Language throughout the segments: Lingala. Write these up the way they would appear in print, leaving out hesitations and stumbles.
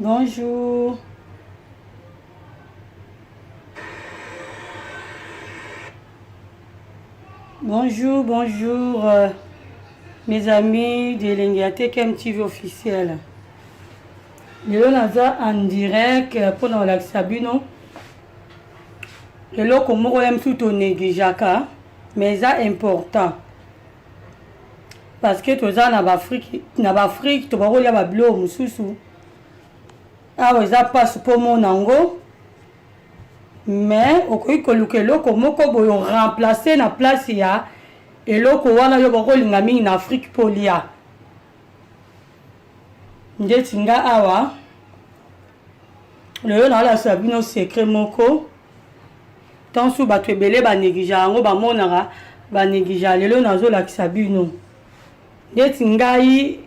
Bonjour. Bonjour, bonjour, mes amis de l'Ingatekem TV officiel. Lelo naza en direct pour nous la Sabino. Lelo comme on aime tout négligeaka, mais c'est important. Parce que tous en Afrique, tu vas voir les blo mususu. Ah ouais, ça passe pour mon ango. Mais au cas où le loko moko boyo remplacer na place ya et loko wana yo bako lingami en Afrique polia. Nde tinga awa. Le yo na la Sabino secret moko. Tant sous batu ebele ba négligea ngo ba monara ba négligea lelo nazo la Sabino. Nde tinga yi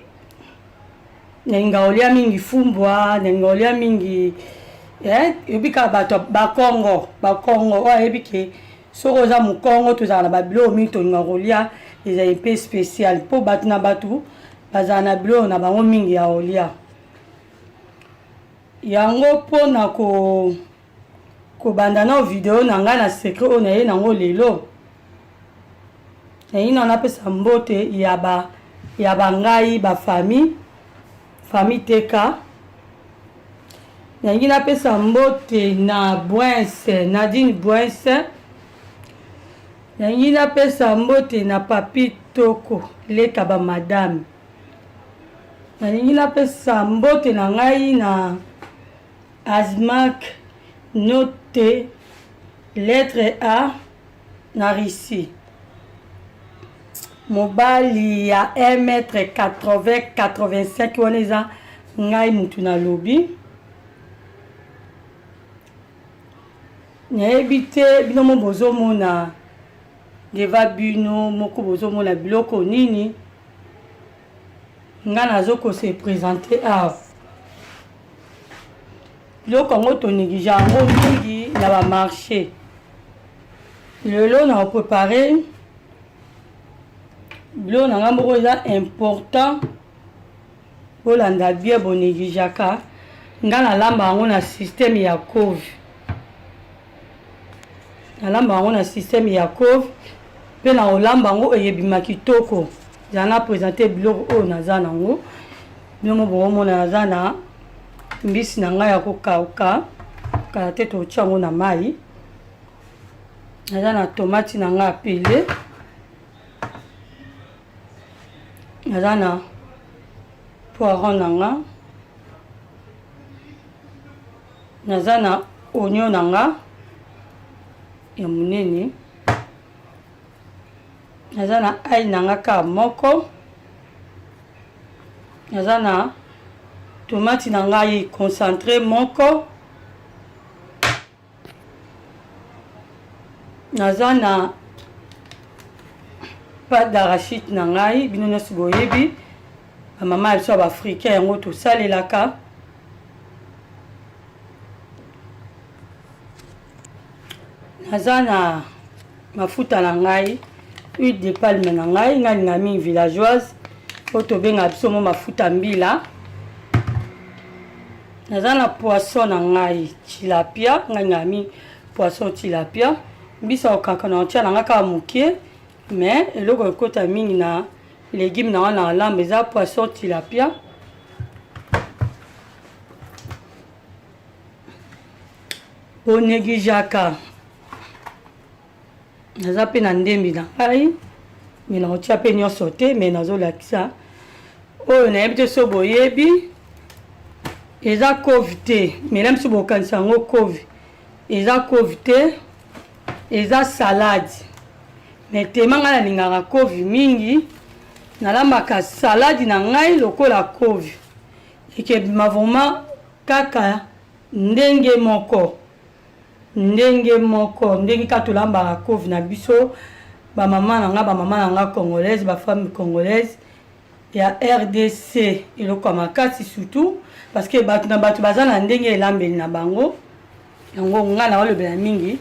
nenga olia mingi fumbwa, nenga olia mingi ebika bato bakongo oyo ebike soko oza mokongo tozala na babilo mingi tolinga kolia ezali mpe spécial mpo bato na bato bazala na bilo na bango mingi ya kolia yango mpona kobanda na video na ngai na secret oyo naye nango lelo nayi na napesa mbote ya bangai bafamille teka nangi napesa mbote na Bouinse, Nadine Bouinse. Nangi napesa mbote na Papi Toko, leka ba madame. Nangi napesa mbote na ngai na Azmak, note lettre A na Rissi. Mobali ya 1m80-85 waneza ngai mutu na lobi. Nayebi te bino mo bozomona deva bino moko bozomona biloko nini nga nazoko se présenter awa biloko yango tonéglige yango mingi na bamarché lelo na préparé biloko na nga moko eza important bolanda bien bonégligeaka nga nalamba yango na système ya COVID. Nalamba yango na système ya COVID mpe na olamba yango eyebima kitoko zana présenter biloko oyo naza nango bino bomona naza na mbisi na ngai ya kokauka kala te totia yango na mai naza na tomati na ngai apele naza na poiron na nga naza na oignon na nga ya munene naza na ai na nga ka moko naza na tomati na ngai concentré moko naza na pâte d'arachide na ngai bino nyonso boyebi bamama ya biso ya baafricain yango tosalelaka naza na mafuta na ngai huile de palme na ngai ngalinga mingi villageoise oyo tobenga biso mo mafuta mbila naza na poisson na ngai tilapia ngalinga mingi poisson tilapia mbisa okaka na otia na ngai kaka moke mais eloko ekota mingi na légume na wana na lambe eza poisson tilapia onégligeaka naza pe na ndembi na ngai me nakotia pe nyonso te me nazolakisa oyo nayebi te so boyebi eza COVID te me na biso bokanisa yango COVID eza COVID te eza salade me tema ngai nalingaka COVID mingi nalambaka salade na ngai lokola COVID ekebima vraiment kaka ndenge moko ndenge ka tolambaka COVID na biso bamama na nga congolaise bafamille congolaise ya RDC eloko ya makasi surtout parce que bato na bato baza na ndenge elambeli na bango yango nga na olobela mingi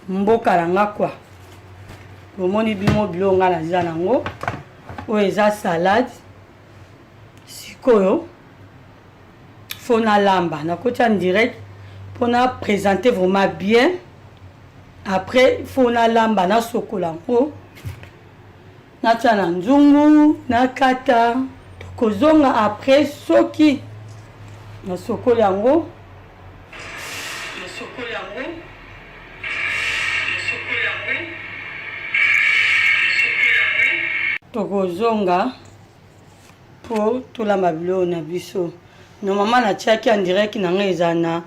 mboka na nga kwa bomoni bimo biloko nga naza nango oyo eza salade sikoyo faut na lamba na côté en direct pour na présenter vraiment bien. Après faut na lamba na sokolango na tia na nzungu na kata tokozonga après soki na sokolango tokozonga po tolamba biloko na biso. Normalement natiaki en direct nanga eza na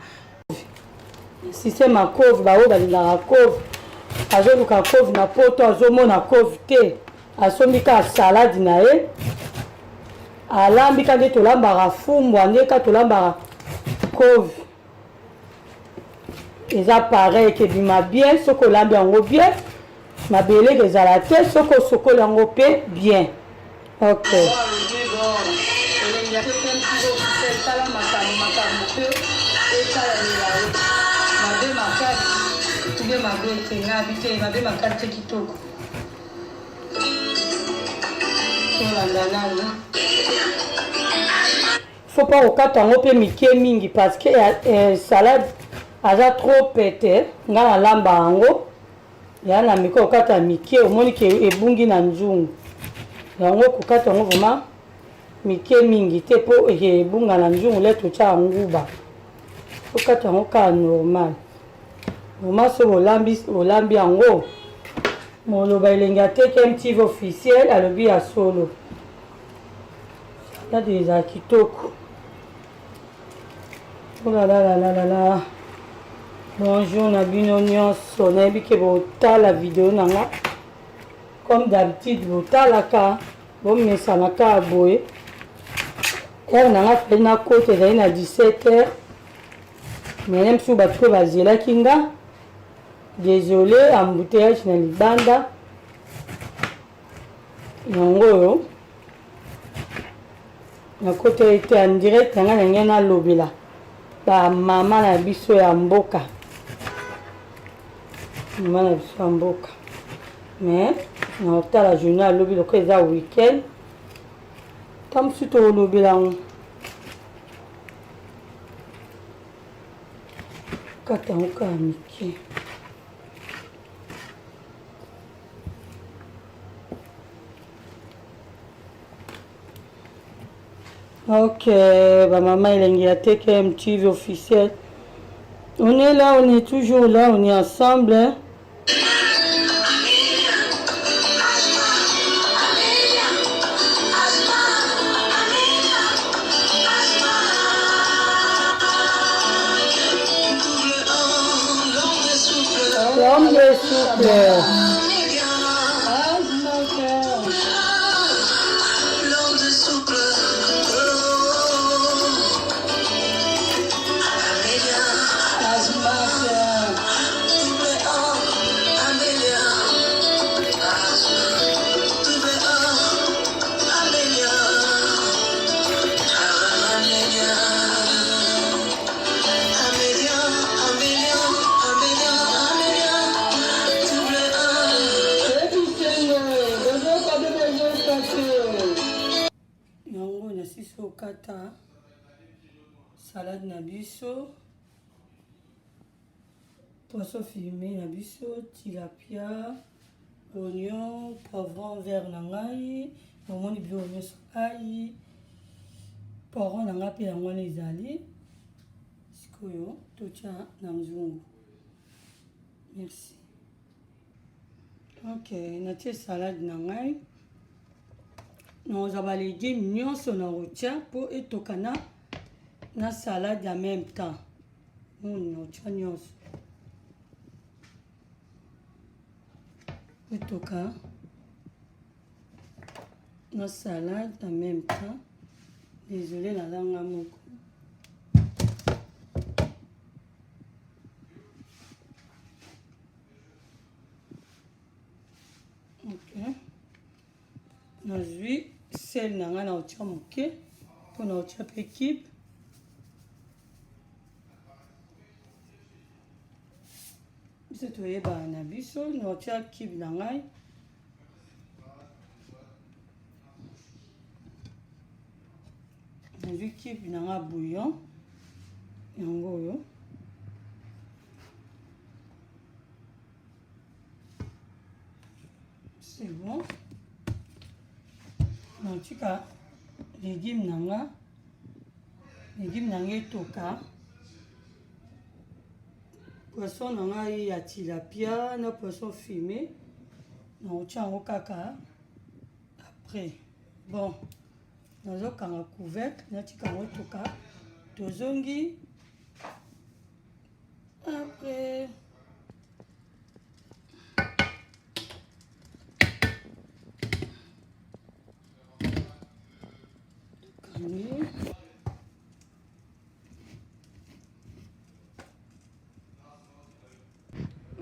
système ya cove baoyo balingaka cove azoluka cove na poto azomona cove te asombi kaka salade na ye alambi ka nde tolambaka fumbwa nde ka tolambaka cove eza pareil kebima bien soki olambi yango bien mabele ezala te soki osokoli yango mpe bien. Ok. Faut pas okata yango mpe mike mingi parce que salade aza trop pete nga na lamba yango ya na mike okata mike omoni ke ebungi na nzungu yango kokata yango vraiment mike mingi te po ebunga na nzungu le totya nguba okata yango kaka normal normal so olambi yango moloba elengi ateki MTV officiel alobi ya solo salade eza kitoko. Oh là là là là là là. Bonjour na bino nyonso nayebi ke botala video nanga comme d'habitude botalaka bomesanaka boye heure nanga feli na kote ezali na 17h mene mosusu bato mpe bazelaki nga désolé embouteillage na libanda yango oyo na kote ete en direct nanga na ngai nalobela bamama na biso ya mboka mama na biso ya mboka mais na otala journée alobi loko eza weekend ta mosusu tolobela yango kata yango kaka mike. Ok, bah maman il a été MTV officiel. On est là, on est toujours là, on est ensemble. Hein? L'homme est souple. Kata salade na biso poisson fumé na biso tilapia oignon poivron vert na ngai omoni biloko nyonso ai poivron na ngai mpe yango wana ezali sikoyo totya na nzungu. Merci. Ok natie salade na ngai naoza balégume nyonso na rotia po etoka na salade en même temps naotia nyonso etoka na salade en même temps. Désolé nalanga moko ok nazwi sel na nga na otia moke mpo na otia mpe kibe biso toyebana na biso na otia kibe na ngai nazwi kibe na nga bouillon yango oyo c'est bon. Natika légume nanga etoka poisson nanga ya tilapia na poisson fumé naotia yango kaka après. Bon, nazokanga couvercle natika yango etoka tozongi après.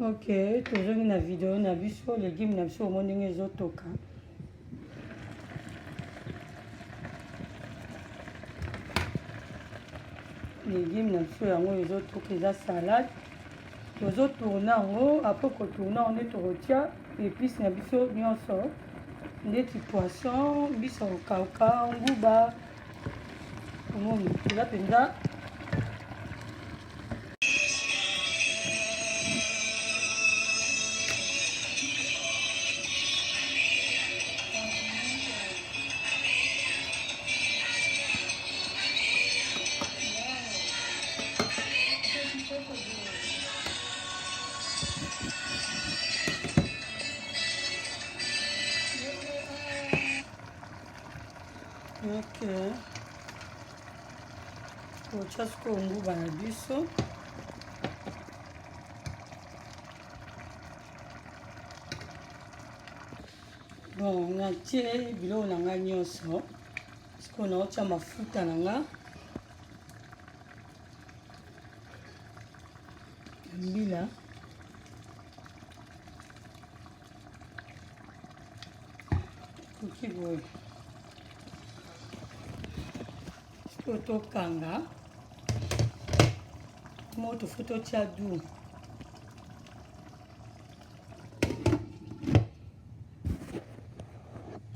Ok, tozongi na video na biso légume na biso omoni ndenge ezotoka. Légume na biso yango ezotoka eza salade. Tozotourna yango après kotourna yango nde tokotia épice na biso nyonso ndeti poisson biso okauka nguba omoni eza mpenza ok. Kotia sikoyo nguba na biso bon natie biloko na nga nyonso sikoyo naotia mafuta na nga mbila koki boye sikoyo tokanga moto fo totia du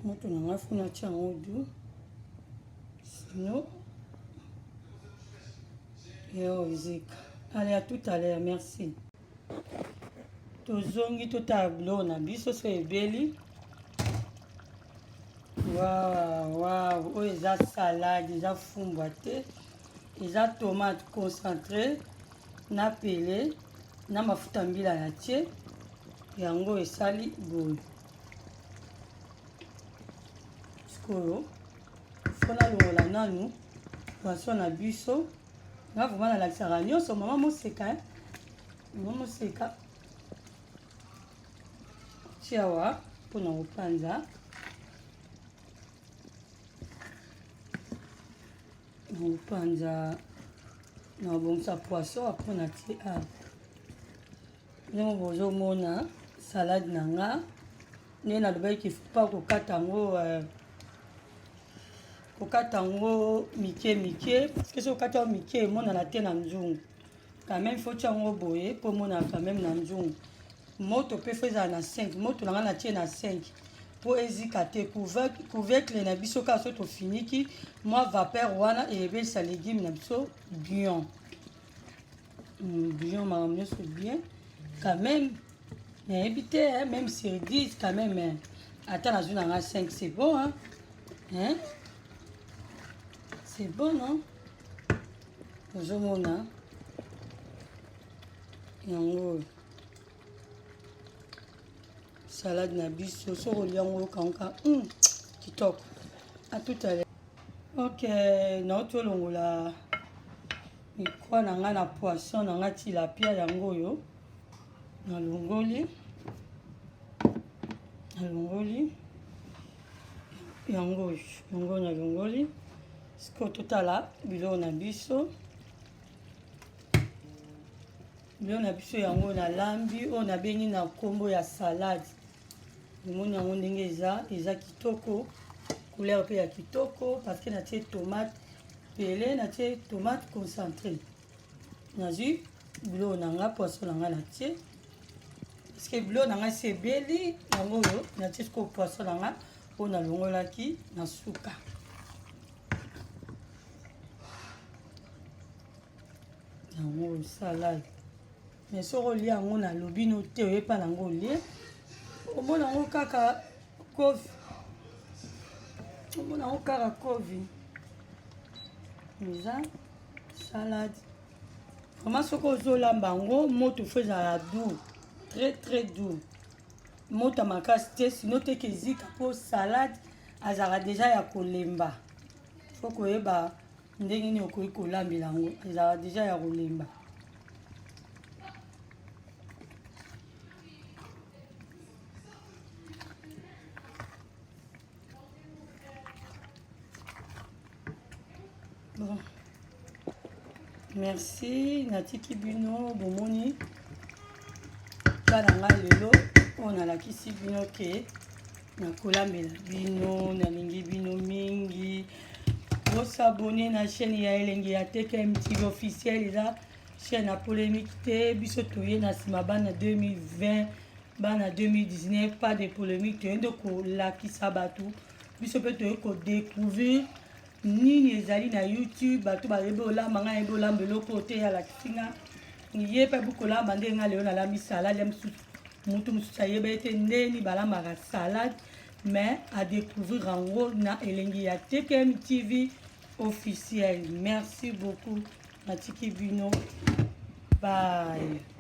moto na nga fo natia yango du sinon yo ezika. Allez, à tout à l'heure, merci. Tozongi tota biloko na biso so ebeli. Waouh, oyo eza salade, eza fumbwa te, eza tomate concentré na pele na mafuta mbila na tie yango esali boye. Sikoyo fona longola nanu poisson na biso nga vraiment nalakisaka nyonso mama moseka mama moseka tiawa mpona kopanza na kobongisa poisson apres na tie ndenge bozomona salade na nga nde nalobaki pa kokata yango mike mike parce que so okata yango mike emonana te na nzungu quand même faut tia yango boye mpo emonana quand même na nzungu. Moto mpe fo ezala na 5 moto na nga natie na 5 mpo ezika te couvercle na biso kaka so tofiniki mwa vapeur wana eyebelisa légume na biso bien makambo nyonso bien quand même nayebi te même sur 10 quand même ata nazwi na nga 5 c'est bon hein? C'est bon, non? Ozomona yango salade na biso so kolia yango kanka kitoko. À tout à l'heure. Ok, naotolongola mikwa na nga na poisson na nga tilapia yango oyo nalongoli yango nalongoli sikoyo totala biloko na biso yango nalambi oyo nabengi na nkombo ya salade. Omoni yango ndenge eza kitoko couleur mpe ya kitoko parce que natie tomate pele natie tomate concentré nazwi biloko na nga poisson na nga natie parce que biloko na nga sebeli yango oyo natie sikoyo poisson na nga oyo nalongolaki na suka. yango salade mais soki olia yango na lobi no te oyepa nango olie omona yango kaka kofi omona yango kaka kofi eza salade vraiment soki ozolamba yango moto fo ezala doux très doux moto makasi te sino te kezika mpo salade azalaka deja ya kolemba fo koyeba ndenge nini okoki kolambela yango ezalaka deja ya kolemba bon merci natiki bino bomoni bana ngai lelo oyo nalakisi bino ke nakolambela bino nalingi bino mingi bosabone na chaîne ya elenge ya TKM TV officiel eza chaîne ya polémique te biso toye na nsima bana 2020 bana 2019 pas de polémique toyende kolakisa bato biso mpe toye kodécouvrir nini ezali na YouTube bato bayebi olamba ngai yebi olamba eloko te alakisi nga ye mpe bukolamba ndenge nga lelo nalambi salade ya mosusu mutu mosusu ayeba ete ndeni balambaka salade mais à découvrir yango na elenge ya TKM TV officiel. Merci beaucoup natiki bino bye.